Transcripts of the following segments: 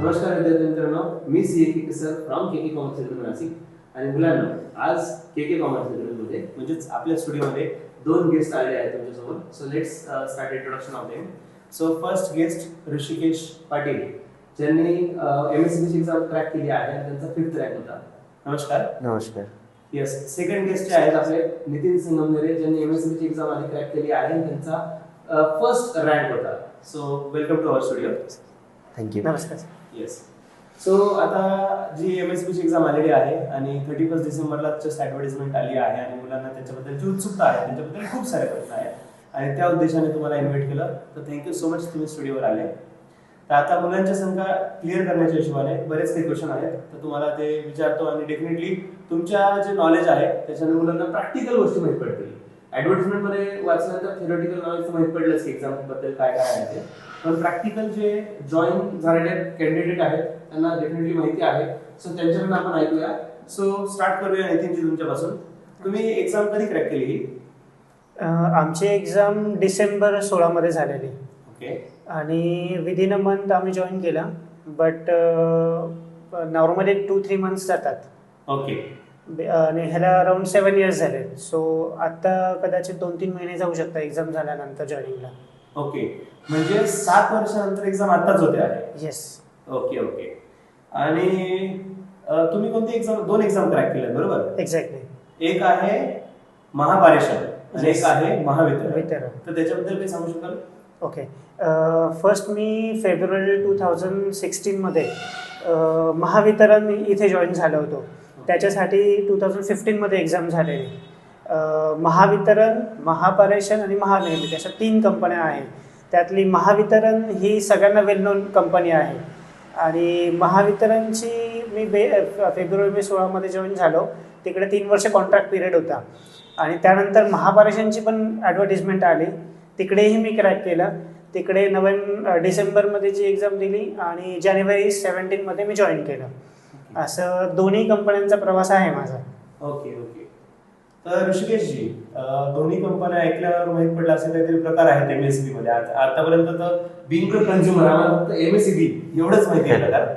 नमस्कार विद्यार्थी मित्रांनो, मी K sir from K commerce centre Nashik. आणि मुलांना आज के कॉमर्स सेंटरमध्ये म्हणजेच आपल्या स्टुडिओमध्ये दोन गेस्ट आलेले आहेत तुमच्यासमोर. So let's start introduction of them. So first guest Rishikesh Patil, ज्यांनी MSc एक्झाम क्रॅक केली आहे. त्यांचा 5th रँक होता. नमस्कार. नमस्कार. येस. सेकंड गेस्ट जे आहेत आपले नितीन संगमनेरे, ज्यांनी MSc एक्झाम आधी क्रॅक केली आहे आणि त्यांचा फर्स्ट रँक होता. So welcome to our studio. Thank you. नमस्कार. येस. सो आता जी MSc एक्झाम आलेली आहे आणि 31 डिसेंबरला जस्ट ॲडव्हर्टाइजमेंट आली आहे आणि मुलांना त्याच्याबद्दलची उत्सुकता आहे, त्यांच्याबद्दल खूप सारे प्रश्न आहेत आणि त्या उद्देशाने तुम्हाला इन्व्हाइट केलं. तर थँक्यू सो मच, तुम्ही स्टुडिओवर आले. तर आता मुलांच्या संख्या क्लिअर करण्याच्या हिशोबाने बरेच काही क्वेश्चन आहेत, तर तुम्हाला ते विचारतो आणि डेफिनेटली तुमच्या जे नॉलेज आहे त्याच्याने मुलांना प्रॅक्टिकल गोष्टी माहीत पडतील. ॲडव्हर्टाइजमेंटमध्ये वाचल्यानंतर थिअरॉटिकल नॉलेज तर माहीत पडलंच की एक्झाम बद्दल काय काय आहे ते, पण प्रॅक्टिकल जे जॉईन झालेले कॅन्डिडेट आहेत त्यांना डेफिनेटली माहिती आहे. सो त्यांच्याकडून आपण ऐकूया. सो स्टार्ट करूया नितीनजी तुमच्यापासून. तुम्ही एक्झाम कधी क्रॅक केली ही? आमची एक्झाम डिसेंबर 16 मध्ये झालेली. ओके. आणि विदिन अ मंथ आम्ही जॉईन केला, बट नॉर्मली 2-3 मंथ्स जातात. ओके. आणि ह्याला अराउंड 7 इयर्स झाले. सो आता कदाचित 2-3 महिने जाऊ शकतात एक्झाम झाल्यानंतर जॉईनिंगला. ओके, म्हणजे 7 वर्षानंतर एक्झाम आताच होते आहे. येस. Okay okay. आणि तुम्ही कोणती एक्झाम? 2 एक्झाम क्रॅक केल्या बरोबर? एक्झॅक्टली. एक आहे महापारेषण आणि एक आहे महावितरण. वितरण. तर त्याच्याबद्दल काही सांगू शकाल? ओके. फर्स्ट मी फेब्रुवारी 2016 मध्ये महावितरण इथे जॉईन झालो होतो. त्याच्यासाठी 2015 मध्ये एक्झाम झालेली. महावितरण, महापारेषण आणि महानिर्मिती अशा 3 कंपन्या आहेत. त्यातली महावितरण ही सगळ्यांना वेल नोन कंपनी आहे आणि महावितरणची मी फेब्रुवारी 16 मध्ये जॉईन झालो. तिकडे 3 वर्ष कॉन्ट्रॅक्ट पिरियड होता आणि त्यानंतर महापारेषणची पण ॲडव्हर्टिजमेंट आली, तिकडेही मी क्रॅक केलं. तिकडे डिसेंबरमध्ये जी एक्झाम दिली आणि जानेवारी 17 मध्ये मी जॉईन केलं. असं दोन्ही कंपन्यांचा प्रवास आहे माझा. Okay okay. तर ऋषिकेशजी, दोन्ही कंपन्या ऐकल्यावर माहित पडलं असे काहीतरी प्रकार आहेत MSc मध्ये. आतापर्यंत तर बिंग कन्झ्युमर आम्हाला फक्त MSc एवढंच माहिती आहे प्रकार.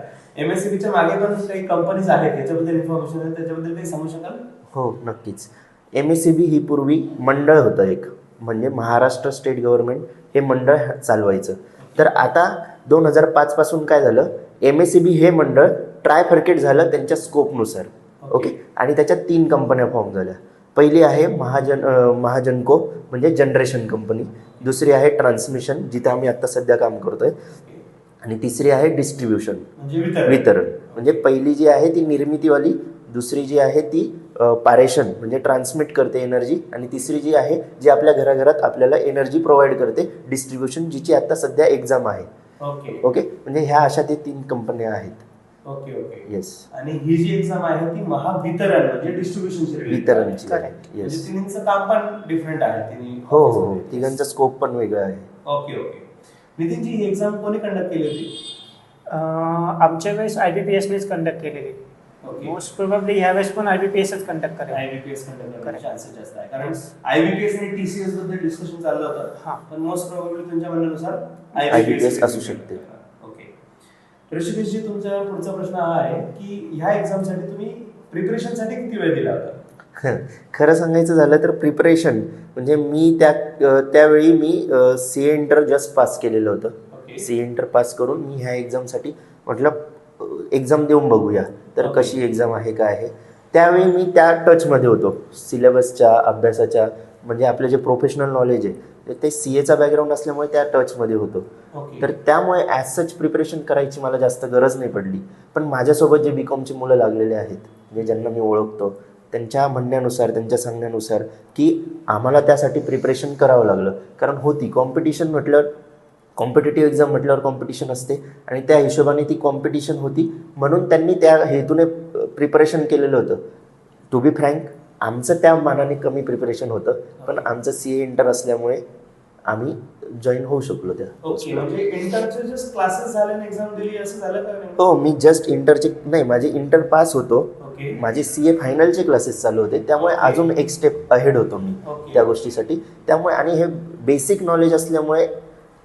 MSc च्या मागे पण काही कंपनीज आहेत, याच्याबद्दल इन्फॉर्मेशन आहे, त्याच्याबद्दल काही सांगू शकाल? हो, नक्कीच. MSCB ही पूर्वी मंडळ होतं एक, म्हणजे महाराष्ट्र स्टेट गव्हर्नमेंट हे मंडळ चालवायचं. तर आता 2005 पासून काय झालं, MSCB हे मंडळ ट्रायफर्केट झालं त्यांच्या स्कोपनुसार. ओके. आणि त्याच्यात 3 कंपन्या फॉर्म झाल्या. पहिली आहे महाजनको म्हणजे जनरेशन कंपनी, दुसरी आहे ट्रान्समिशन जिथे आम्ही आता सध्या काम करतोय, आणि तिसरी आहे डिस्ट्रीब्युशन वितरण. म्हणजे पहिली जी आहे ती निर्मितीवाली, दुसरी जी आहे ती पारेषण म्हणजे ट्रान्समिट करते एनर्जी, आणि तिसरी जी आहे जी आपल्या घराघरात आपल्याला एनर्जी प्रोव्हाइड करते डिस्ट्रीब्युशन, जिची आता सध्या एक्झाम आहे. Okay okay. म्हणजे ह्या अशा ते 3 कंपन्या आहेत. Okay okay. येस. आणि ही जी एक्झाम आहे ती महावितरण म्हणजे डिस्ट्रीब्युशनची वितरणची. म्हणजे येस. तिन्हीचं काम पण डिफरंट आहे. तिन्ही हो हो हो, तिघांचा स्कोप पण वेगळा आहे. Okay okay. नितीनजी, ही एक्झाम कोणी कंडक्ट केली होती? आमच्या वेळेस IBPSनेच कंडक्ट केलेली. ओके. मोस्ट प्रोबॅबली ह्या वेळेस पण IBPSच कंडक्ट करेल. IBPS कंडक्ट करण्याचे Correct. चान्सेस जास्त आहे, कारण IBPS आणि TCS बद्दल डिस्कशन चाललं होतं. हां. पण मोस्ट प्रोबॅबली तुमच्या म्हणण्यानुसार IBPS असू शकते. ओके. ऋषिकेशजी, तुमचा पुढचा प्रश्न हा आहे की ह्या एक्झामसाठी तुम्ही प्रिपरेशनसाठी किती वेळ दिला होता? खरं सांगायचं झालं तर प्रिपरेशन म्हणजे मी त्यावेळी मी CA इंटर जस्ट पास केलेलं होतं. ओके. CA इंटर पास करून मी ह्या एक्झामसाठी म्हटलं एक्झाम देऊन बघूया तर ओके. कशी एक्झाम आहे काय आहे. त्यावेळी मी त्या टचमध्ये होतो सिलेबसच्या अभ्यासाच्या, म्हणजे आपलं जे प्रोफेशनल नॉलेज आहे ते CAचा बॅकग्राऊंड असल्यामुळे त्या टचमध्ये होतो. ओके. तर त्यामुळे ॲज सच प्रिपरेशन करायची मला जास्त गरज नाही पडली. पण माझ्यासोबत जे BComची मुलं लागलेले आहेत, म्हणजे ज्यांना मी ओळखतो, त्यांच्या म्हणण्यानुसार, त्यांच्या सांगण्यानुसार की आम्हाला त्यासाठी प्रिपरेशन करावं लागलं. कारण होती कॉम्पिटिशन, म्हटलं कॉम्पिटेटिव्ह एक्झाम म्हटल्यावर कॉम्पिटिशन असते आणि त्या हिशोबाने ती कॉम्पिटिशन होती, म्हणून त्यांनी त्या हेतूने प्रिपरेशन केलेलं होतं. टू बी फ्रँक, आमचं त्या मानाने कमी प्रिपरेशन होतं, पण आमचं CA इंटर असल्यामुळे आम्ही जॉईन होऊ शकलो त्या. ओके. म्हणजे इंटरचे जस्ट क्लासेस झाले आणि एक्झाम दिली असं झालं का? हो, मी जस्ट इंटरचे नाही, माझे इंटर पास होतो, ओके. माझे CA फायनलचे क्लासेस चालू होते, त्यामुळे ओके. अजून एक स्टेप अहेड होतो मी ओके. त्या गोष्टीसाठी. त्यामुळे आणि हे बेसिक नॉलेज असल्यामुळे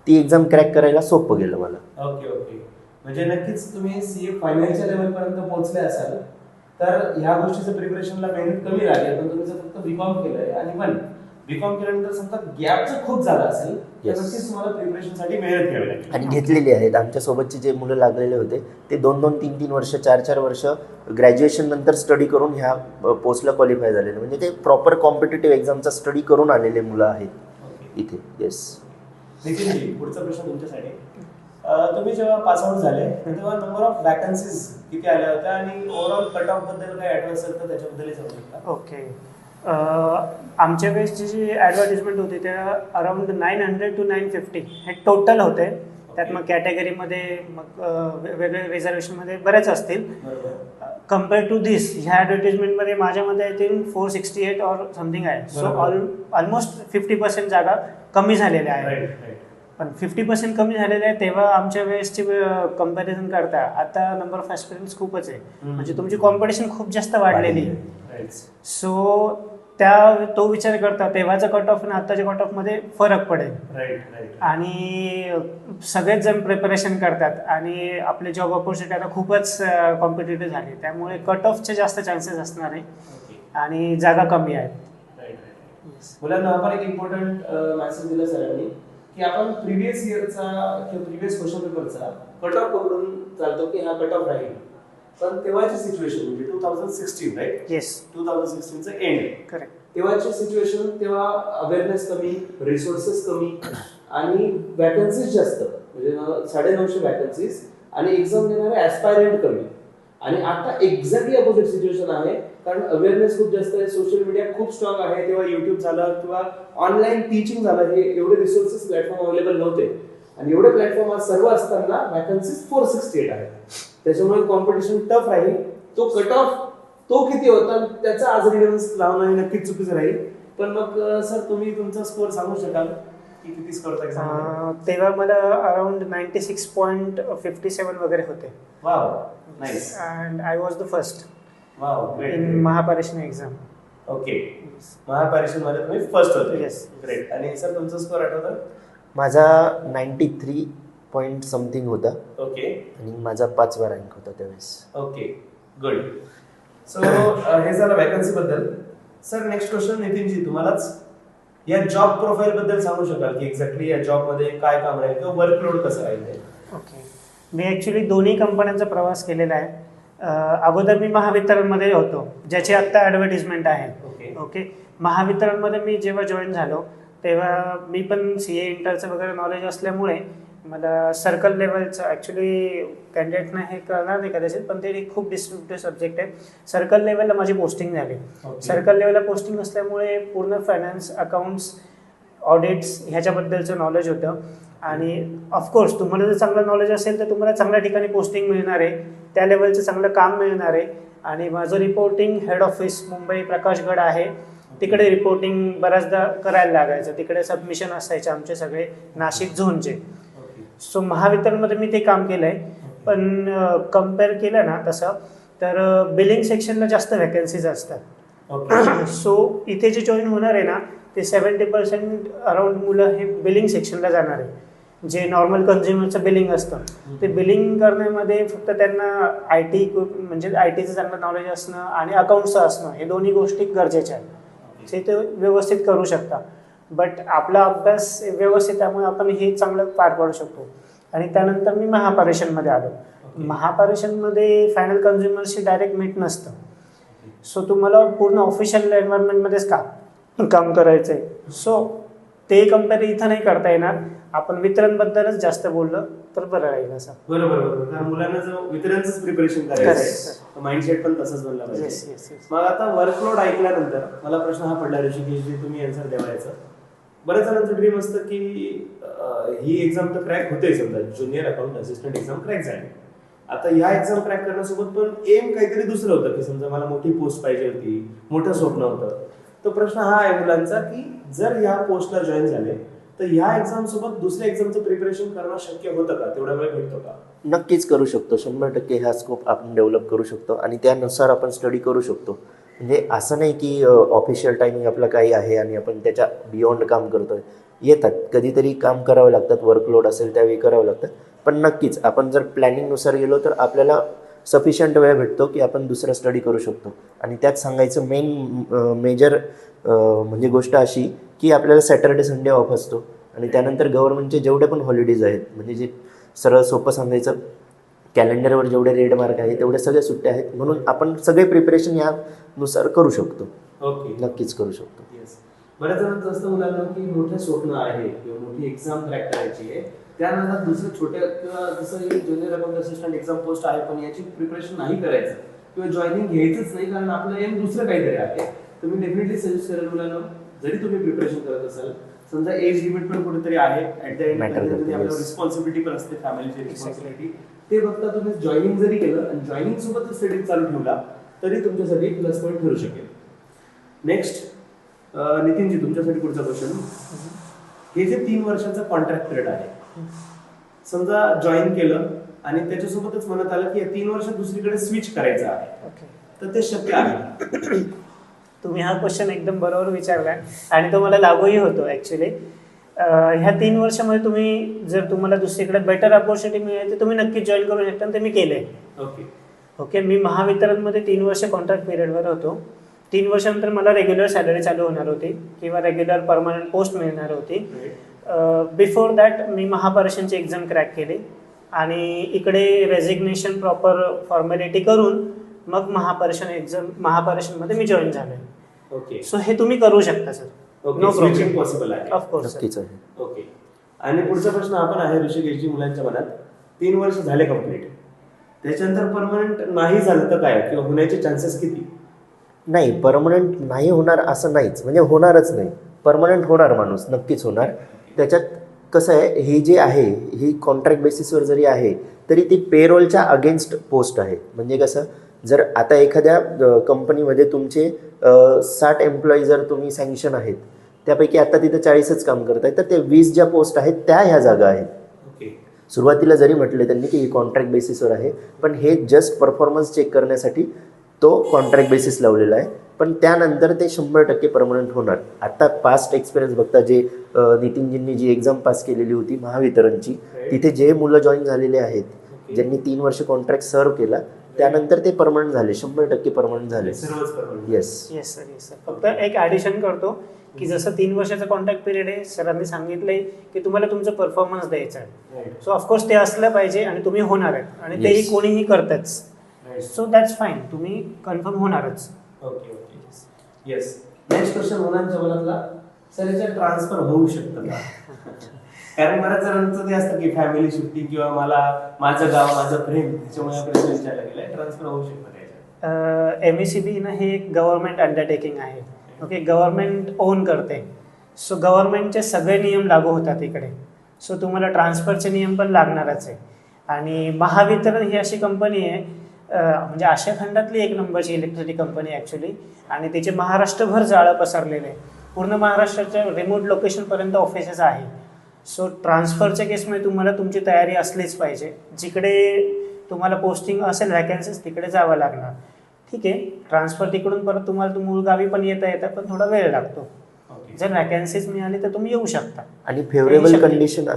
ती एक्झाम क्रॅक करायला सोपं गेलं मला. Okay okay. म्हणजे नक्कीच तुम्ही सीए फायनलच्या लेवलपर्यंत पोहोचले असाल तर ह्या गोष्टीचं प्रिपरेशनला मेहनत कमी लागेल. पण तुम्ही जर फक्त बीकॉम केलंय आणि पण बीकॉम केल्यानंतर समजा गॅप जर खूप झाला असेल तर Yes. नक्कीच तुम्हाला प्रिपरेशनसाठी मेहनत घ्यावी लागेल. आणि घेतलेली आहेत. आमच्या सोबतचे जे मुलं लागलेले होते ते 2-2, 3-3 वर्ष, 4-4 वर्ष ग्रॅज्युएशन नंतर स्टडी करून ह्या पोस्टला क्वालिफाय झालेले. म्हणजे ते प्रॉपर कॉम्पिटेटिव्ह एक्झामचा स्टडी करून आलेले मुलं आहेत ओके. इथे. येस. नितीनजी, पुढचा प्रश्न तुमच्यासाठी. तुम्ही जेव्हा पासआउट झाले तेव्हा नंबर ऑफ वॅकन्सीज किती आल्या होत्या आणि ओव्हरऑल कट ऑफ बद्दल काही ऍडवाइस असेल तर त्याच्याबद्दलही सांगू शकता. ओके. आमच्या वेळेसची जी ॲडव्हर्टिजमेंट होती त्या अराउंड 900 to 950 हे टोटल होते. त्यात मग कॅटेगरीमध्ये मग वेगवेगळ्या रिझर्वेशनमध्ये बरेच असतील. बरोबर. कम्पेअर टू दिस ह्या ॲडव्हर्टिजमेंटमध्ये माझ्यामध्ये आय थिंक 468 ऑर समथिंग आहे. सो ऑलमोस्ट 50% जागा कमी झालेल्या आहेत. Right right. पण 50% कमी झालेले आहे तेव्हा आमच्या वेळेसची कम्पॅरिझन करता आता नंबर ऑफ ॲस्पिरंट्स खूपच आहे. म्हणजे तुमची कॉम्पिटिशन खूप जास्त वाढलेली आहे. राईट. सो तो विचार करता तेव्हाचा कट ऑफ आणि आत्ताच्या कट ऑफमध्ये फरक पडेल. Right right. आणि सगळेच जण प्रिपरेशन करतात आणि आपले जॉब ऑपॉर्च्युनिटी आता खूपच कॉम्पिटेटिव्ह झाली. त्यामुळे कट ऑफचे जास्त चान्सेस असणार आहे ओके. आणि जागा कमी आहेत. Right right. मुलांना आपण एक इम्पॉर्टंट मेसेज दिला सरांनी की आपण प्रिव्हियस इयरचा किंवा प्रिव्हियस क्वेश्चन पेपरचा कट ऑफ करून चालतो की हा कट ऑफ राहील. पण तेव्हाची सिच्युएशन म्हणजे 2016 राईट. येस. 2016चं एंड. करेक्ट. तेव्हाची सिच्युएशन तेव्हा अवेअरनेस कमी, रिसोर्सेस कमी आणि वॅकन्सीज जास्त म्हणजे 950 वॅकन्सीज आणि एक्झाम देणारे ऍस्पायरंट कमी. आणि आता एक्झॅक्टली अपोजिट सिच्युएशन आहे कारण अवेअरनेस खूप जास्त आहे, सोशल मीडिया खूप स्ट्रॉंग आहे. तेव्हा युट्यूब झालं किंवा ऑनलाईन टीचिंग झालं, हे एवढे रिसोर्सेस प्लॅटफॉर्म अवेलेबल नव्हते. आणि एवढे प्लॅटफॉर्म आज सर्व असताना वॅकन्सीज 468 आहेत. त्याच्यामुळे कॉम्पिटिशन टफ राहील. तो कट ऑफ तो किती होता त्याचा आज रिलेव्हन्स लावणं नक्कीच चुकीचं राहील. पण मग सर तुम्ही तुमचा स्कोअर सांगू शकाल की किती स्कोअर होता एक्झाम? तेव्हा मला अराउंड 96.57 वगैरे होते. Wow, nice. And I was the first wow, in Mahaparikshan exam. Okay. Mahaparikshan मध्ये तुम्ही फर्स्ट होते. येस. ग्रेट. आणि सर तुमचा स्कोअर आठवतं? माझा 93 पॉईंट समथिंग होता. ओके. आणि माझा 5वा रँक होता त्यावेळेस. Okay, good. सो हे झालं वॅकन्सी बद्दल. सर नेक्स्ट क्वेश्चन नितीनजी तुम्हालाच. या जॉब प्रोफाईल बद्दल सांगू शकाल की एक्झॅक्टली या जॉब मध्ये काय काम राहील किंवा वर्कलोड कसं राहील ते? ओके. मी ॲक्च्युली दोन्ही कंपन्यांचा प्रवास केलेला आहे. अगोदर मी महावितरणमध्ये होतो ज्याची आत्ता ॲडव्हर्टिजमेंट आहे. ओके. ओके. महावितरणमध्ये मी जेव्हा जॉईन झालो तेव्हा मी पण CA इंटरचं वगैरे नॉलेज असल्यामुळे मला सर्कल लेवलचं ॲक्च्युली कॅन्डिडेटना हे कळणार नाही कदाचित पण ते खूप डिस्ट्रिब्युटिव्ह सब्जेक्ट आहे. सर्कल लेवलला माझी पोस्टिंग झाली. सर्कल लेवलला पोस्टिंग असल्यामुळे पूर्ण फायनान्स, अकाउंट्स, ऑडिट्स ह्याच्याबद्दलचं नॉलेज होतं. आणि ऑफकोर्स तुम्हाला जर चांगलं नॉलेज असेल तर तुम्हाला चांगल्या ठिकाणी पोस्टिंग मिळणार आहे, त्या लेवलचं चांगलं काम मिळणार आहे. आणि माझं reporting head office Mumbai Prakashgad आहे तिकडे रिपोर्टिंग बऱ्याचदा करायला लागायचं. तिकडे सबमिशन असायचे आमचे सगळे नाशिक झोनचे. सो महावितरणमध्ये मी ते काम केलं आहे. पण कम्पेअर केलं ना तसं तर बिलिंग सेक्शनला जास्त व्हॅकन्सीज असतात. सो इथे जे जॉईन होणार आहे ना ते 70% अराउंड मुलं हे बिलिंग सेक्शनला जाणार आहे. जे नॉर्मल कन्झ्युमरचं बिलिंग असतं ते बिलिंग करण्यामध्ये फक्त त्यांना IT म्हणजे ITचं चांगलं नॉलेज असणं आणि अकाउंटचं असणं हे दोन्ही गोष्टी गरजेच्या आहेत. ते व्यवस्थित करू शकता. बट आपला अभ्यास व्यवस्थित त्यामुळे आपण हे चांगलं पार पाडू शकतो. आणि त्यानंतर मी महापरीक्षणमध्ये आलो. महापरीक्षणमध्ये फायनल कन्झ्युमरशी डायरेक्ट मीट नसतं. सो तुम्हाला पूर्ण ऑफिशियल एन्व्हायरमेंटमध्येच काम करायचं आहे. सो ते कम्पेअर इथं नाही करता येणार. आपण वितरणबद्दलच जास्त बोललं तर बरं राहील असं. बरोबर बरोबर. मुलांना जर वितरणच प्रिपरेशन करायचं माइंडसेट पण तसंच बनला पाहिजे. मग आता वर्कलोड ऐकल्यानंतर मला प्रश्न हा पडला ऋषिकेशजी तुम्ही आन्सर द्यावायचं. बऱ्याच जणांचं ड्रीम असतं की ही एक्झाम तर क्रॅक होते, समजा junior account assistant exam crack झाली. आता ह्या एक्झाम क्रॅक करण्यासोबत पण एम काहीतरी दुसरं होतं की समजा मला मोठी पोस्ट पाहिजे होती, मोठं स्वप्न होतं. तो प्रश्न हा आहे मुलांचा की जर ह्या पोस्टला जॉईन झाले तर ह्या एक्झाम सोबत दुसऱ्या एक्झामचं प्रिपरेशन करणं शक्य होतं का? तेवढा वेळ भेटतो का? नक्कीच करू शकतो. 100% हा स्कोप आपण डेव्हलप करू शकतो आणि त्यानुसार आपण स्टडी करू शकतो. म्हणजे असं नाही की ऑफिशियल टायमिंग आपलं काही आहे आणि आपण त्याच्या बियॉन्ड काम करतोय. येतात कधीतरी काम करावं लागतात, वर्कलोड असेल त्यावेळी करावं लागतं, पण नक्कीच आपण जर प्लॅनिंगनुसार गेलो तर आपल्याला सफिशियंट वेळ भेटतो की आपण दुसरा स्टडी करू शकतो. आणि त्यात सांगायचं मेजर म्हणजे गोष्ट अशी की आपल्याला सॅटर्डे संडे ऑफ असतो आणि त्यानंतर गव्हर्नमेंटचे जेवढे पण हॉलिडेज आहेत, म्हणजे जे सरळ सोपं सांगायचं कॅलेंडरवर जेवढे रेड मार्क आहे तेवढे सगळे सुट्टे आहेत, म्हणून आपण सगळे प्रिपरेशन यानुसार करू शकतो. ओके, नक्कीच करू शकतो. येस. बऱ्याच जणांचं असतं मुलांना की मोठं स्वप्न आहे किंवा मोठी एक्झाम क्रॅक करायची आहे, त्यानंतर दुसरं छोट्या किंवा जसं junior account assistant exam post आहे पण याची प्रिपरेशन नाही करायचं किंवा जॉईनिंग घ्यायचंच नाही कारण आपलं एम दुसरं काहीतरी आहे, तर मी डेफिनेटली सजेस्ट करेल मुलांना, जरी तुम्ही प्रिपरेशन करत असाल, समजा एज लिमिट पण कुठेतरी आहे, ऍट द एंड Matter करते, आपल्याला yes. रिस्पॉन्सिबिलिटी पण असते, फॅमिलीची रिस्पॉन्सिबिलिटी, ते बघता तुम्ही जॉईनिंग जरी केलं आणि जॉईनिंग सोबत स्टडी चालू ठेवला तरी तुमच्यासाठी प्लस पॉईंट ठरू शकेल. नेक्स्ट नितीनजी, तुमच्यासाठी पुढचा क्वेश्चन. हे जे 3 वर्षाचा कॉन्ट्रॅक्ट पिरियड आहे, समजा जॉईन केलं आणि त्याच्यासोबतच म्हणत आलं की या 3 वर्षात दुसरीकडे स्विच करायचं आहे, ओके. तर ते शक्य आहे? तुम्ही हा क्वेश्चन एकदम बरोबर विचारला आणि तो मला लागूही होतो ॲक्च्युली. ह्या 3 वर्षामध्ये तुम्ही जर तुम्हाला दुसरीकडे बेटर अपॉर्च्युनिटी मिळेल तर तुम्ही नक्कीच जॉईन करू शकता आणि ते मी केले. ओके, मी महावितरणमध्ये 3 वर्ष कॉन्ट्रॅक्ट पिरियडवर होतो. 3 वर्षानंतर मला रेग्युलर सॅलरी चालू होणार होती किंवा रेग्युलर परमनंट पोस्ट मिळणार होती. बिफोर दॅट मी महापरीक्षांची एक्झाम क्रॅक केली आणि इकडे रेझिग्नेशन प्रॉपर फॉर्मॅलिटी करून मग महापरीक्षांमध्ये मी जॉईन झालोय. ओके, सो हे तुम्ही करू शकता सर. नो प्रॉब्लेम, पॉसिबल आहे. ऑफकोर्स. नक्कीच आहे. ओके. आणि पुढचा प्रश्न आपण आहे ऋषिकेशजी मुलांच्या मनात, 3 वर्ष झाले कंप्लीट, त्याच्यानंतर परमनंट नाही झालं तर काय किंवा होण्याचे चान्सेस किती? नाही, परमनंट नाही होणार असं नाहीच, म्हणजे होणारच नाही. परमनंट होणार माणूस, नक्कीच होणार. त्याच्यात कसं आहे, ही जी आहे ही कॉन्ट्रॅक्ट बेसिसवर जरी आहे तरी ती पेरोलच्या अगेन्स्ट पोस्ट आहे. म्हणजे कसं, जर आता एखाद्या कंपनीमध्ये तुमचे 60 एम्प्लॉई जर तुम्ही सँक्शन आहेत, त्यापैकी आता तिथं 40च काम करत आहेत, तर ते 20 ज्या पोस्ट आहेत त्या ह्या जागा आहेत. ओके. सुरुवातीला जरी म्हटले त्यांनी की कॉन्ट्रॅक्ट बेसिसवर आहे, पण हे जस्ट परफॉर्मन्स चेक करण्यासाठी तो कॉन्ट्रॅक्ट बेसिस लावलेला आहे. पण त्यानंतर ते 100% परमनंट होणार. आता पास्ट एक्सपिरियन्स बघता, जे नितीनजींनी जी एक्झाम पास केलेली होती महावितरणची, तिथे जे मुलं जॉईन झालेले आहेत, ज्यांनी 3 वर्ष कॉन्ट्रॅक्ट सर्व केला, त्यानंतर ते परमनंट झाले, 100% परमनंट झाले. सर्वच परमनंट. येस. Yes sir. फक्त एक ॲडिशन करतो की जसं 3 वर्षाचा कॉन्ट्रॅक्ट पिरियड आहे, सरांनी सांगितलंय की तुम्हाला तुमचं परफॉर्मन्स द्यायचं आहे. सो ऑफकोर्स ते असलं पाहिजे आणि तुम्ही होणार आहेत आणि तेही कोणीही करतच. सो दॅट्स फाईन, तुम्ही कन्फर्म होणारच. ओके. येस. नेक्स्ट क्वेश्चन मुलांच्या मनातला, सर याच्यात ट्रान्सफर होऊ शकतं का? कारण बऱ्याच जणांचं ते असतं की फॅमिली शिफ्टिंग किंवा मला माझं गाव माझं प्रेम, त्याच्यामुळे हा प्रश्न विचारला गेलाय, ट्रान्सफर होऊ शकतं का याच्यात? MECB ना हे एक गव्हर्नमेंट अंडरटेकिंग आहे. ओके, गव्हर्नमेंट ओन करते. सो गव्हर्नमेंटचे सगळे नियम लागू होतात इकडे. सो तुम्हाला ट्रान्सफरचे नियम पण लागणारच आहे. आणि महावितरण ही अशी कंपनी आहे, म्हणजे आशिया खंडातली 1 नंबरची इलेक्ट्रिसिटी कंपनी ॲक्च्युली, आणि तिचे महाराष्ट्रभर जाळं पसरलेलं आहे. पूर्ण महाराष्ट्राच्या रिमोट लोकेशनपर्यंत ऑफिसेस आहे. सो ट्रान्सफरच्या केसमध्ये तुम्हाला तुमची तयारी असलीच पाहिजे. जिकडे तुम्हाला पोस्टिंग असेल व्हॅकन्सीज तिकडे जावं लागणार. ठीक आहे, ट्रान्सफर तिकडून परत तुम्हाला मूळ गावी पण येता पण थोडा वेळ लागतो. जर व्हॅकन्सीज मिळाली तर तुम्ही येऊ शकता. आणि फेवरेबल कंडिशन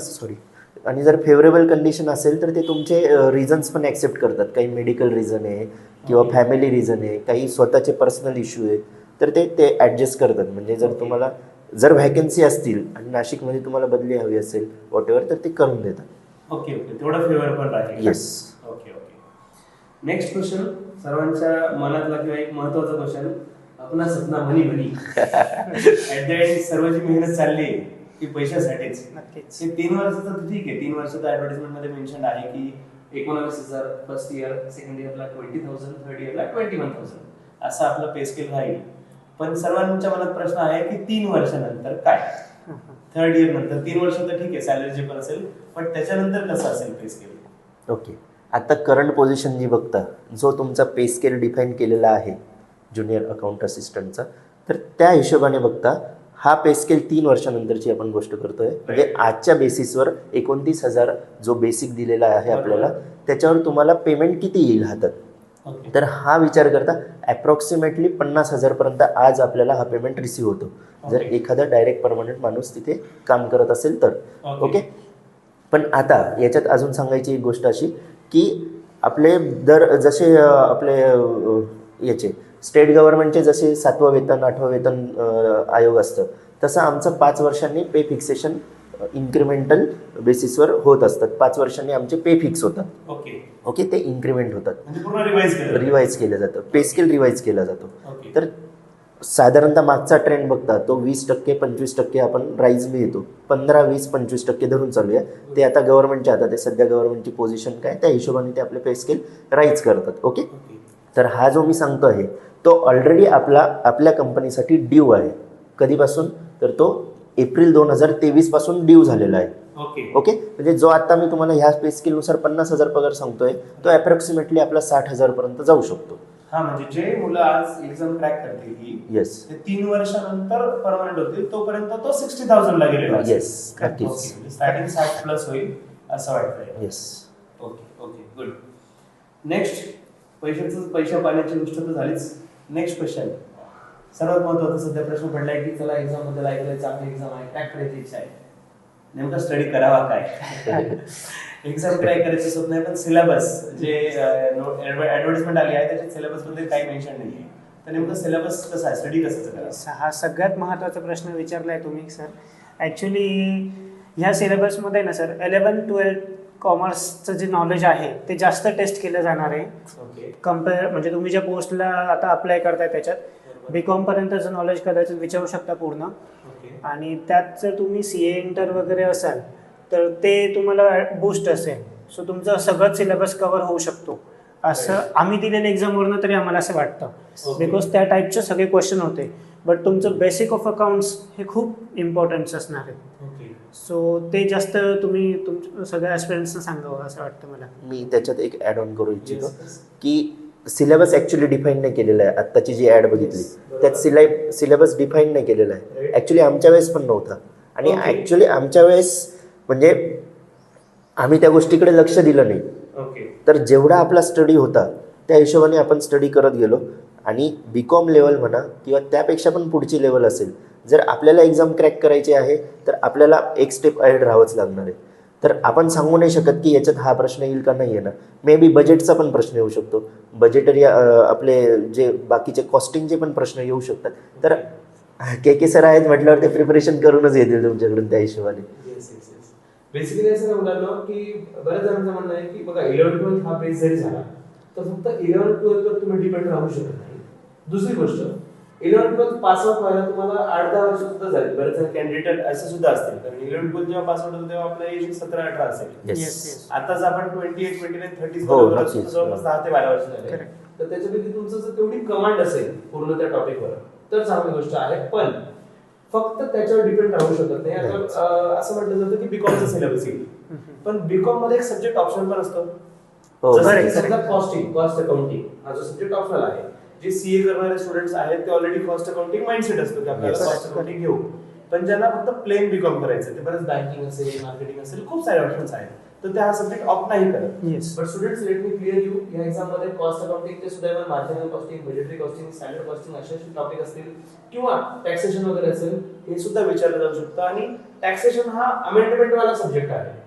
आणि जर फेवरेबल कंडिशन असेल तर ते तुमचे रिझन्स पण ॲक्सेप्ट करतात. काही मेडिकल रिझन आहे किंवा फॅमिली रिझन आहे, काही स्वतःचे पर्सनल इश्यू आहेत, तर ते ॲडजस्ट करतात. म्हणजे जर तुम्हाला जर व्हॅकन्सी असतील आणि नाशिकमध्ये तुम्हाला बदली हवी असेल वॉटेवर, तर ते करून देतात. ओके. तेवढा फेवर पण राहील. येस. ओके. नेक्स्ट क्वेश्चन सर्वांच्या मनातला किंवा एक महत्वाचा क्वेश्चन, आपला सपना मनी. ऍट द एंड सर्व जी मेहनत चालली ती पैशासाठीच. नक्कीच. हे 3 वर्षाचं तर ठीक आहे, 3 वर्षाचं ऍडव्हर्टाइजमेंट मध्ये मेन्शन आहे की 19,000 फर्स्ट इयर, सेकंड इयरला 20,000, थर्ड इयरला 21,000 असं आपलं पे स्केल राहील. पण सर्वांच्या मनात प्रश्न आहे की 3 वर्षानंतर काय? थर्ड इयर नंतर 3 वर्ष तर ठीक आहे, सॅलरी जे पण असेल, पण त्याच्यानंतर कसं असेल पे स्केल? ओके, आता करंट पोझिशन जी बघता, जो तुमचा पे स्केल डिफाईन केलेला आहे ज्युनियर अकाउंट असिस्टंटचा, तर त्या हिशोबाने बघता हा पे स्केल 3 वर्षानंतरची आपण गोष्ट करतोय. म्हणजे आजच्या बेसिसवर 29,000 जो बेसिक दिलेला आहे आपल्याला, त्याच्यावर तुम्हाला पेमेंट किती येईल हातात? ओके. तर हा विचार करता ॲप्रॉक्सिमेटली 50,000पर्यंत आज आपल्याला हा पेमेंट रिसीव्ह होतो जर ओके. एखादा डायरेक्ट परमनंट माणूस तिथे काम करत असेल तर. ओके. ओके. पण आता याच्यात अजून सांगायची एक गोष्ट अशी की आपले दर जसे आपले याचे स्टेट गव्हर्नमेंटचे जसे 7वं वेतन 8वं वेतन आयोग असतं तसं आमचं 5 वर्षांनी पे फिक्सेशन इन्क्रिमेंटल बेसिसवर होत असतात. 5 वर्षांनी आमचे पे फिक्स होतात. ओके. ओके. ते इन्क्रिमेंट होतात, म्हणजे पूर्ण रिवाइज केलं. रिवाईज केलं जातं, पे स्केल रिवाईज केला जातो. ओके. तर साधारणतः मागचा ट्रेंड बघता तो 20% 25% आपण राईज मिळतो. 15, 20, 25% धरून चालूया. ते आता गव्हर्नमेंटच्या हातात आहे. सध्या गव्हर्नमेंटची पोझिशन काय त्या हिशोबाने ते आपले पे स्केल राईज करतात. ओके. ओके. तर हा जो मी सांगतो आहे तो ऑलरेडी आपल्या कंपनीसाठी ड्यू आहे. कधीपासून तर तो एप्रिल 2023 पासून ड्यू झालेला आहे. ओके. ओके. म्हणजे जो आता मी तुम्हाला ह्या पे स्केलनुसार 50,000 पगार सांगतोय तो अप्रॉक्सिमेटली आपला 60,000पर्यंत जाऊ शकतो. हा म्हणजे जे मुलं आज एक्झाम क्रॅक करतील ही येस. ते 3 वर्षानंतर परमनंट होतील तोपर्यंत तो 60,000 ला गेलेला असेल. येस. नक्कीच. ओके. स्टार्टिंग 60 प्लस होईल असं वाटतंय. Yes. Okay. Okay. Good. Next पैशा पाण्याची गोष्ट तर झालीच. नेक्स्ट क्वेश्चन सर्वात महत्त्वाचा सध्या प्रश्न पडलाय की चला एक्झाम बद्दल ऐकलंय, चांगली एक्झाम आहे, क्रॅक करायची इच्छा आहे, नेमका स्टडी करावा काय? एक्झाम क्रॅक करायचं स्वप्न आहे पण सिलेबस जे ऍडव्हर्टाइजमेंट आली आहे त्याच्यात सिलेबस मध्ये काही मेन्शन नाही आहे. तर नेमकं सिलेबस कसं आहे, स्टडी कसं करायचं? हा सगळ्यात महत्त्वाचा प्रश्न विचारलाय तुम्ही सर. ॲक्च्युली ह्या सिलेबसमध्ये ना सर 11-12 कॉमर्सचं जे नॉलेज आहे ते जास्त टेस्ट केलं जाणार आहे. ओके. कम्पेअर म्हणजे तुम्ही ज्या पोस्टला आता अप्लाय करताय त्याच्यात BCom पर्यंतचं नॉलेज कदाचित विचारू शकता पूर्ण. ओके. आणि त्यात जर तुम्ही CA इंटर वगैरे असाल तर ते तुम्हाला बूस्ट असेल. सो तुमचं सगळंच सिलेबस कव्हर होऊ शकतो असं आम्ही दिलेल्या एक्झामवरनं तरी आम्हाला असं वाटतं. ओके. बिकॉज त्या टाईपचे सगळे क्वेश्चन होते. बट तुमचं बेसिक ऑफ अकाउंट्स हे खूप इम्पॉर्टन्स असणार आहे. ओके. सो ते जास्त तुम्ही सगळ्या ॲस्पिरंट्सना सांगावं असं वाटतं मला. मी त्याच्यात एक ॲड ऑन करू इच्छितो Yes. की सिलेबस ॲक्च्युली डिफाईन नाही केलेला आहे. आत्ताची जी ॲड बघितली त्यात सिलेबस डिफाईन नाही केलेला आहे. Right. ॲक्च्युली आमच्या वेळेस पण नव्हता. आणि Okay. ॲक्च्युली आमच्या वेळेस म्हणजे आम्ही त्या गोष्टीकडे लक्ष दिलं नाही. ओके. तर जेवढा आपला स्टडी होता त्या हिशोबाने आपण स्टडी करत गेलो. आणि BCom लेवल म्हणा किंवा त्यापेक्षा पण पुढची लेवल असेल, जर आपल्याला एक्झाम क्रॅक करायची आहे तर आपल्याला एक स्टेप अहेड राहावंच लागणार आहे. तर आपण सांगू नाही शकत की याच्यात हा प्रश्न येईल का नाही येणार. मे बी बजेटचा पण प्रश्न येऊ शकतो. बजेटरी आपले जे बाकीचे कॉस्टिंगचे पण प्रश्न येऊ शकतात. तर के सर आहेत म्हटल्यावर ते प्रिपरेशन करूनच येतील तुमच्याकडून त्या हिशोबाने. बेसिकली असं ना मुलांना की बऱ्याच जणांचं म्हणणं आहे की बघा 11-12 हा बेस जरी झाला तर फक्त 11-12 वर तुम्ही डिपेंड राहू शकत नाही. दुसरी गोष्ट 11-12 पास आउट व्हायला तुम्हाला 8-10 वर्ष सुद्धा झाली. बरेच जण कॅन्डिडेट असे सुद्धा असतील कारण 11-12 जेव्हा पास आउट होतो तेव्हा आपलं एज 17-18 असेल. Yes. Yes. आताच आपण 28, 29, 30 हो, बरोबर नक्कीच. जवळपास 10 ते 12 वर्ष झाले. Correct. तर त्याच्यापैकी तुमचं जर तेवढी कमांड असेल पूर्ण त्या टॉपिकवर तर चांगली गोष्ट आहे. पण फक्त त्याच्यावर डिपेंड राहू शकत नाही. आता असं म्हटलं जातं की BComचा सिलेबस येईल पण BCom मध्ये एक सब्जेक्ट ऑप्शन पण असतो. हो. जसं की Correct. समजा कॉस्ट अकाउंटिंग हा जो सब्जेक्ट ऑप्शनल आहे, जे CA करणारे स्टुडंट्स आहेत ते ऑलरेडी कॉस्ट अकाउंटिंग माइंडसेट असतो की आपल्याला Yes. कॉस्ट अकाउंटिंग घेऊ. पण ज्यांना फक्त प्लेन BCom करायचं ते बरेच बँकिंग असेल, मार्केटिंग असेल, खूप सारे ऑप्शन्स आहेत तर ते हा सब्जेक्ट ऑप्ट नाही करत. Yes. But students let me clear you या एक्झाम मध्ये कॉस्ट अकाउंटिंग ते सुद्धा marginal costing, budgetary costing, standard costing असे टॉपिक असतील किंवा टॅक्सेशन वगैरे असेल हे सुद्धा विचारलं जाऊ शकतं. आणि टॅक्सेशन हा अमेंडमेंट वाला सब्जेक्ट आहे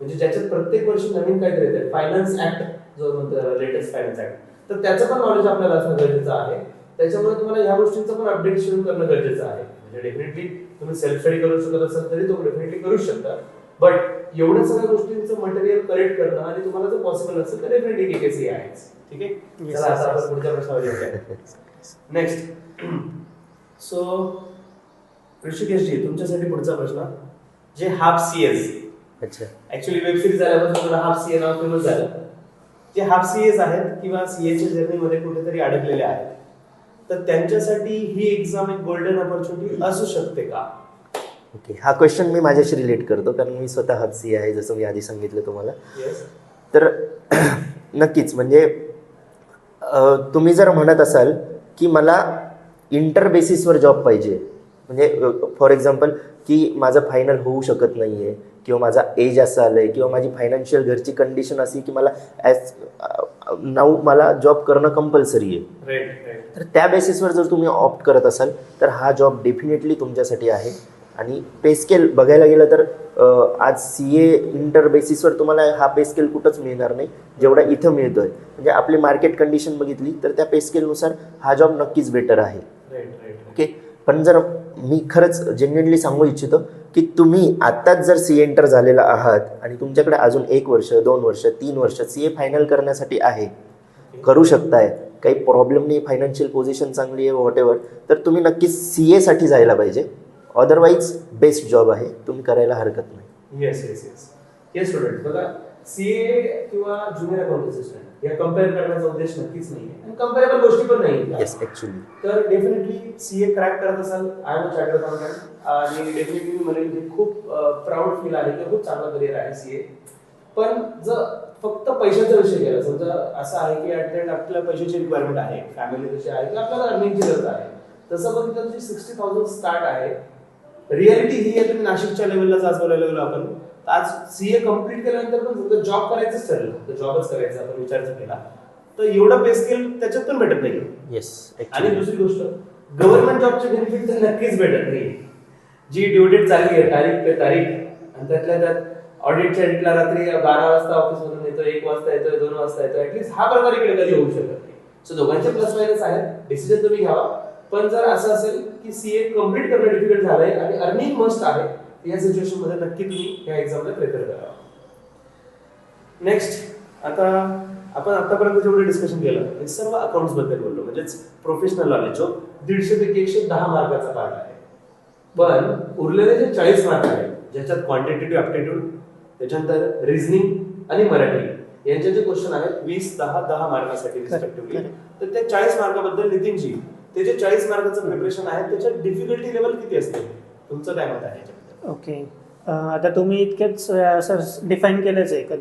म्हणजे ज्याच्यात प्रत्येक वर्षी नवीन काहीतरी येते. फायनान्स ऍक्ट जो म्हणतो लेटेस्ट फायनान्स ऍक्ट तर त्याचं पण नॉलेज आपल्याला असणं गरजेचं आहे. त्याच्यामुळे तुम्हाला ह्या गोष्टींचं पण अपडेट सुरू करणं गरजेचं आहे. म्हणजे डेफिनेटली तुम्ही सेल्फ स्टडी करू शकत असाल तरी तो डेफिनेटली करू शकता. बट एवढ्या सगळ्या गोष्टींचं मटेरियल कलेक्ट करणं आणि तुम्हाला जर पॉसिबल असेल तर डेफिनेटली KKC आहेच. ठीक आहे. Yes, चला आता yes, आपण पुढच्या प्रश्नावर येऊया. नेक्स्ट सो ऋषिकेशजी तुमच्यासाठी पुढचा प्रश्न जे हाफ CS अच्छा. ऍक्च्युली वेब सिरीज आल्यापासून हाफ CA नाव फेमस झालं. जे हाफ CAs आहेत किंवा CAच्या जर्नीमध्ये कुठेतरी अडकलेले आहेत तर त्यांच्यासाठी ही एक्झाम एक गोल्डन ऑपॉर्च्युनिटी असू शकते का? ओके. हा क्वेश्चन मी माझ्याशी रिलेट करतो कारण मी स्वतः हाफ CA आहे जसं मी आधी सांगितलं तुम्हाला. येस. तर नक्कीच म्हणजे तुम्ही जर म्हणत असाल की मला इंटर बेसिसवर जॉब पाहिजे म्हणजे फॉर एक्झाम्पल की माझं फायनल होऊ शकत नाही आहे किंवा माझा एज असं आलं आहे किंवा माझी फायनान्शियल घरची कंडिशन अशी की मला नाऊ मला जॉब करणं कंपल्सरी आहे. तर त्या बेसिसवर जर तुम्ही ऑप्ट करत असाल तर हा जॉब डेफिनेटली तुमच्यासाठी आहे. आणि पे स्केल बघायला गेलं तर आज CA इंटर बेसिसवर तुम्हाला हा पे स्केल कुठंच मिळणार नाही जेवढा इथं मिळतोय. म्हणजे आपली मार्केट कंडिशन बघितली तर त्या पे स्केलनुसार हा जॉब नक्कीच बेटर आहे. ओके. पण जर मी खरंच जेन्युइनली सांगू इच्छितो की तुम्ही आत्ताच जर CA इंटर झालेला आहात आणि तुमच्याकडे अजून 1 वर्ष 2 वर्ष 3 वर्ष CA फायनल करण्यासाठी आहे, करू शकताय, काही प्रॉब्लेम नाही, फायनान्शियल पोझिशन चांगली आहे व्हॉट तर तुम्ही नक्कीच CA साठी जायला पाहिजे. अदरवाईज बेस्ट जॉब आहे, तुम्ही करायला हरकत नाही. येस स्टुडंट, बघा CA किंवा ज्युनियर अकाउंट असिस्टंट या कम्पेअर करण्याचा उद्देश नक्कीच नाही आणि कम्पेरेबल गोष्टी पण नाही. येस ॲक्च्युली तर डेफिनेटली CA क्रॅक करत असाल, I am a chartered accountant आणि डेफिनेटली मी म्हणेन की खूप प्राऊड फील आहे की खूप चांगला करिअर आहे CA. पण जर फक्त पैशाचा विषय केला, समजा असं आहे की ऍट द एंड आपल्याला पैशाची रिक्वायरमेंट आहे, फॅमिली तशी आहे की आपल्याला अर्निंगची गरज आहे, तसं बघितलं तर 60,000 स्टार्ट आहे. रियालिटी ही आहे, तुम्ही नाशिकच्या लेवलला आज बोलायला गेलो आपण, आज CA कम्प्लीट केल्यानंतर पण समजा जॉब करायचंच ठरलं तर जॉबच करायचा आपण विचार केला तर एवढं पे स्केल त्याच्यात पण भेटत नाही. येस. आणि दुसरी गोष्ट, गव्हर्नमेंट जॉबचे बेनिफिट तर नक्कीच भेटत नाही. जी ड्यू डेट चालली आहे तारीख पे तारीख, आणि त्यातल्या त्यात ऑडिटच्या डेटला रात्री 12 वाजता ऑफिस मधून येतो, 1 वाजता येतोय, 2 वाजता येतोय, ऍटलीस्ट हा प्रकार इकडे कधी होऊ शकत नाही. सो दोघांचे प्लस मायनस आहेत, डिसिजन तुम्ही घ्यावा. पण जर असं असेल की CA कम्प्लीट करणं डिफिकल्ट झालंय आणि अर्निंग मस्ट आहे, या सिच्युएशन मध्ये नक्की तुम्ही या एक्झामला प्रिपेअर करावा. नेक्स्ट, आता आपण आतापर्यंत जेवढे डिस्कशन केलं हे सर्व अकाउंट्स बद्दल बोललो, म्हणजेच प्रोफेशनल नॉलेज जो 150 पैकी 110 मार्काचा पार्ट आहे. पण उरलेले जे 40 मार्क आहेत ज्याच्यात क्वांटिटेटिव्ह ॲप्टिट्यूड, त्याच्यानंतर रिझनिंग आणि मराठी यांचे जे क्वेश्चन आहेत 20, 10, 10 मार्कासाठी रिस्पेक्टिव्हली, तर त्या 40 मार्काबद्दल नितीनजी, ते जे 40 मार्काचं प्रिपरेशन आहे त्याच्यात डिफिकल्टी लेवल किती असते, तुमचं काय मत आहे याच्याबद्दल? ओके. आता तुम्ही इतकेच सर डिफाईन केलंच आहे.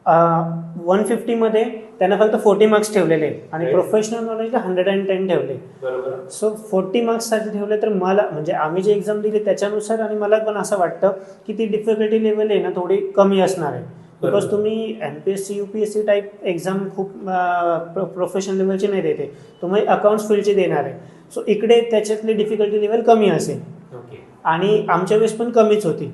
150 मध्ये त्यांना फक्त 40 मार्क्स ठेवलेले आणि प्रोफेशनल नॉलेजला 110 ठेवले. बरोबर. सो 40 मार्क्ससाठी ठेवले तर मला म्हणजे आम्ही जे एक्झाम दिली त्याच्यानुसार आणि मला पण असं वाटतं की ती डिफिकल्टी लेवल आहे ना थोडी कमी असणार आहे. बिकॉज तुम्ही MPSC UPSC टाईप एक्झाम खूप प्रोफेशनल लेवलची नाही देते, तुम्ही अकाउंट्स फील्डची देणार आहे. सो इकडे त्याच्यातली डिफिकल्टी लेवल कमी असेल आणि आमच्या वेळेस पण कमीच होती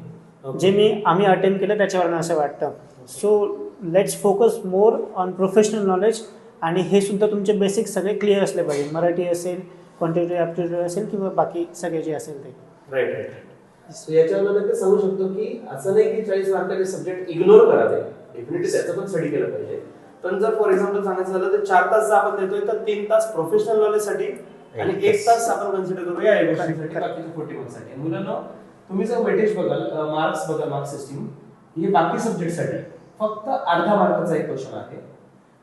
जे आम्ही अटेम्प्ट केलं त्याच्यावरून असं वाटतं. So let's focus more on professional knowledge आणि हे सुद्धा तुमचे बेसिक सगळे क्लिअर असले पाहिजे. मराठी असेल, क्वांटिटेटिव्ह ॲप्टिट्यूड असेल किंवा बाकी सगळे जे असेल ते. राईट. सो याच्यावर नक्की सांगू शकतो की असं नाही की 40 मार्काचे सब्जेक्ट इग्नोर करावे, डेफिनेटली त्याचं पण स्टडी केलं पाहिजे. पण जर फॉर एक्झाम्पल सांगायचं झालं तर 4 तास जर आपण देतोय तर 3 तास प्रोफेशनल नॉलेजसाठी आणि 1 तास आपण कन्सिडर करूया या गोष्टीसाठी, बाकीचे 40 मार्क्ससाठी. मुलांना तुम्ही जर वेटेज बघाल, मार्क्स बघाल, मार्क सिस्टीम हे बाकी सब्जेक्टसाठी फक्त अर्धा मार्काचा एक क्वेश्चन आहे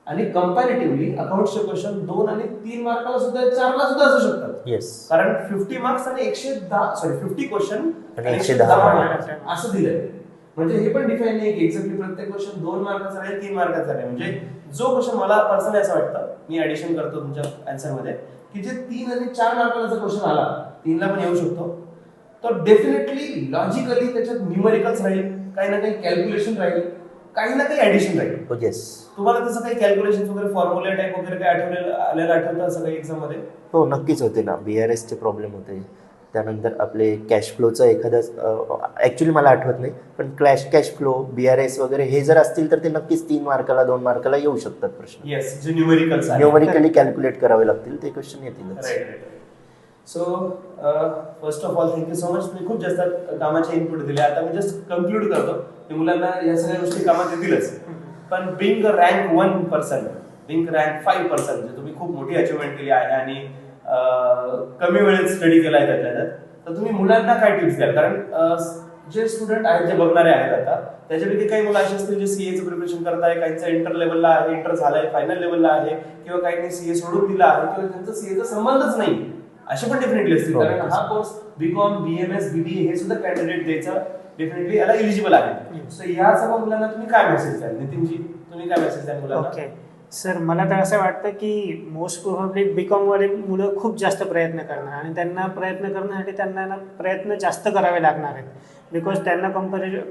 आणि कंपॅरेटिव्हली अकाउंट्सचे क्वेश्चन 2 आणि 3 मार्काला सुद्धा 4 ला सुद्धा असू शकतात. येस. कारण 50 मार्क्स आणि 50 क्वेश्चन आणि 110 मार्क असं दिलंय. म्हणजे हे पण डिफाईन नाही की एक्झॅक्टली प्रत्येक क्वेश्चन 2 मार्काचा आहे 3 मार्काचा आहे. म्हणजे जो क्वेश्चन मला पर्सनली असं वाटतं, मी ऍडिशन करतो तुमच्या आन्सर मध्ये, की जे 3 आणि 4 मार्काला जर क्वेश्चन आला, 3 ला पण येऊ शकतो, तर डेफिनेटली लॉजिकली त्याच्यात न्यूमेरिकल्स राहील, काही ना काही कॅल्क्युलेशन राहील, काही ना काही ऍडिशन राहील. येस. तुम्हाला तसं काही कॅल्क्युलेशन वगैरे फॉर्म्युला टाईप वगैरे काही आठवतं असं काही एक्झाम मध्ये? हो नक्कीच होते ना. BRS चे प्रॉब्लेम होते, त्यानंतर आपले कॅश फ्लोचं एखादं ॲक्च्युली मला आठवत नाही, पण कॅश फ्लो BRS वगैरे हे जर असतील तर ते नक्कीच 3 मार्काला 2 मार्काला येऊ शकतात प्रश्न. येस, जे न्यूमेरिकल्स न्यूमेरिकली कॅल्क्युलेट करावे लागतील ते क्वेश्चन येतीलच. Right. So first of all thank you so much. तुम्ही खूप जास्त कामाचे इनपुट दिले. आता मी जस्ट कन्क्लूड करतो की मुलांना या सगळ्या गोष्टी कामात येतीलच, पण being a rank 1%, being rank 5%, जे तुम्ही खूप मोठी अचिव्हमेंट केली आहे आणि कमी वेळेत स्टडी केलाय त्याच्यात, तर तुम्ही मुलांना काय टिप्स द्याल? कारण जे स्टुडंट आहेत, जे बघणारे आहेत आता, त्याच्यापैकी काही मुलं असे असतील जे CAचं प्रिपरेशन करत आहे, काहींचं इंटर लेवलला आहे, इंटर झालंय, फायनल लेवलला आहे, किंवा काहींनी CA सोडून दिला आहे किंवा त्यांचा CAचा संबंधच नाही, असे पण डेफिनेटली असतील. कारण हा कोर्स BCom, BMS, BBA हे सुद्धा कॅन्डिडेट द्यायचा डेफिनेटली याला एलिजिबल आहे. सो या सर्व मुलांना तुम्ही काय मेसेज द्याल? नितीनजी, तुम्ही काय मेसेज द्याल मुलांना? ओके सर, मला तर असं वाटतं की मोस्ट प्रोबेबली BCom वाले मुलं खूप जास्त प्रयत्न करणार आणि त्यांना प्रयत्न करण्यासाठी त्यांना प्रयत्न जास्त करावे लागणार आहेत. बिकॉज त्यांना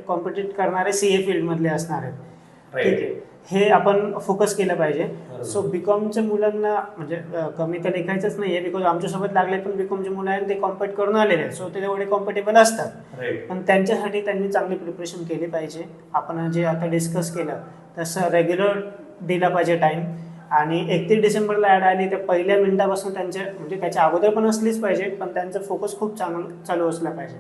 कॉम्पिटिट करणारे CA फील्डमधले असणार आहेत. Right. ठीक आहे, हे आपण फोकस केलं पाहिजे. बरोबर. सो बीकॉमच्या मुलांना म्हणजे कमी तर लेखायचंच नाही आहे, बिकॉज आमच्यासोबत लागले पण बीकॉमचे मुलं आहेत, ते कॉम्पिट करून आलेले आहेत, सो ते तेवढे कॉम्पिटेबल असतात. राईट. पण त्यांच्यासाठी त्यांनी चांगली प्रिपरेशन केली पाहिजे. आपण जे आता डिस्कस केलं तसं रेग्युलर दिला पाहिजे टाईम. आणि 31 डिसेंबरला ॲड आली तर पहिल्या मिनिटापासून त्यांच्या म्हणजे त्याच्या अगोदर पण असलीच पाहिजे, पण त्यांचं फोकस खूप चालू असला पाहिजे.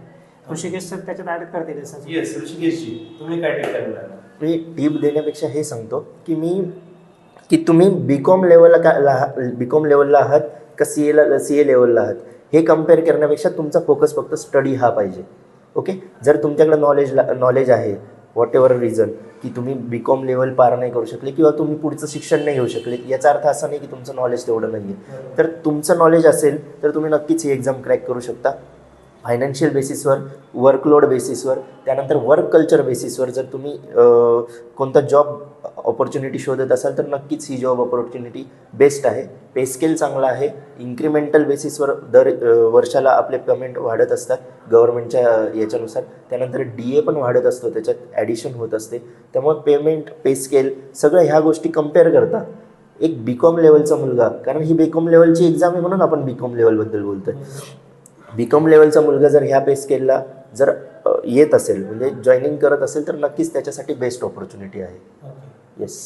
ऋषिकेश सर त्याच्यात ॲड करतील सर. येस, ऋषिकेशजी तुम्ही काय टिप द्याल मुलांना? मी टीप देण्यापेक्षा हे सांगतो की तुम्ही BCom लेवलला आहात का CA लेवलला आहात, हे कम्पेअर करण्यापेक्षा तुमचा फोकस फक्त स्टडी हा पाहिजे. ओके, जर तुमच्याकडे नॉलेज आहे व्हॉट एव्हर रिझन की तुम्ही BCom लेवल पार नाही करू शकले किंवा तुम्ही पुढचं शिक्षण नाही घेऊ शकले, याचा अर्थ असा नाही की तुमचं नॉलेज तेवढं नाही आहे. तर तुमचं नॉलेज असेल तर तुम्ही नक्कीच ही एक्झाम क्रॅक करू शकता. फायनान्शियल बेसिसवर, वर्कलोड बेसिसवर, त्यानंतर वर्क कल्चर बेसिसवर जर तुम्ही कोणता जॉब ऑपॉर्च्युनिटी शोधत असाल तर नक्कीच ही जॉब ऑपॉर्च्युनिटी बेस्ट आहे. पे स्केल चांगला आहे. इन्क्रिमेंटल बेसिसवर दर वर्षाला आपले पेमेंट वाढत असतात गव्हर्नमेंटच्या याच्यानुसार. त्यानंतर DA पण वाढत असतो, त्याच्यात ॲडिशन होत असते. त्यामुळे पेमेंट, पे स्केल सगळं ह्या गोष्टी कम्पेअर करता एक BCom लेवलचा मुलगा, कारण ही BCom लेवलची एक्झाम आहे म्हणून आपण BCom लेवलबद्दल बोलतोय. BCom लेवलचा मुलगा जर ह्या पे स्केलला जर येत असेल म्हणजे जॉईनिंग करत असेल तर नक्कीच त्याच्यासाठी बेस्ट ऑपॉर्च्युनिटी आहे. Yes.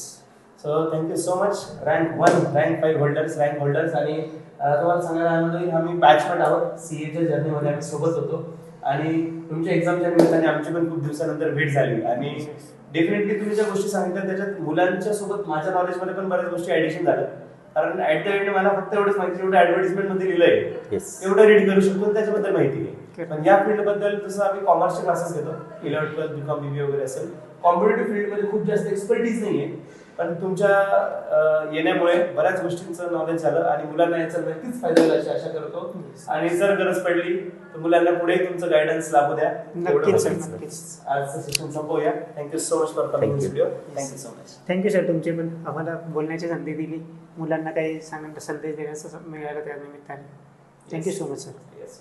So thank you so much. Rank 1, rank 5 holders, rank holders. आणि तुम्हाला सांगायला आनंद होईल, आम्ही बॅचमेट आहोत. CAच्या जर्नीमध्ये आम्ही सोबत होतो आणि तुमच्या एक्झामच्या निमित्ताने आमची पण खूप दिवसानंतर भेट झाली. आणि डेफिनेटली तुम्ही ज्या गोष्टी सांगितल्या त्याच्यात मुलांच्या सोबत माझ्या नॉलेजमध्ये पण बऱ्याच गोष्टी ॲडिशन झाल्या. कारण ऍट द एंड मला फक्त एवढंच माहिती, जेवढं ऍडव्हर्टिजमेंट मध्ये लिहिलंय एवढं रीड करू शकतो, त्याच्याबद्दल माहिती नाही. पण या फील्ड बद्दल जसं आम्ही कॉमर्सचे क्लासेस घेतो, 11th 12th BCom BBA वगैरे असेल, कॉम्पिटेटिव्ह फील्डमध्ये खूप जास्त एक्सपर्टीज नाहीये. पण तुमच्या येण्यामुळे बऱ्याच गोष्टींचं नॉलेज झालं आणि मुलांना याचा नक्कीच फायदा होईल अशी आशा करतो. आणि जर गरज पडली तर मुलांना पुढे तुमचं गायडन्स लाभू द्या. नक्कीच. आजचं सेशन संपवूया. Thank you so much for coming this video. Thank you so much. Thank you sir, तुमची पण आम्हाला बोलण्याची संधी दिली, मुलांना काही संदेश देण्याचा मिळाला त्या निमित्ताने. Thank you so much sir. Yes.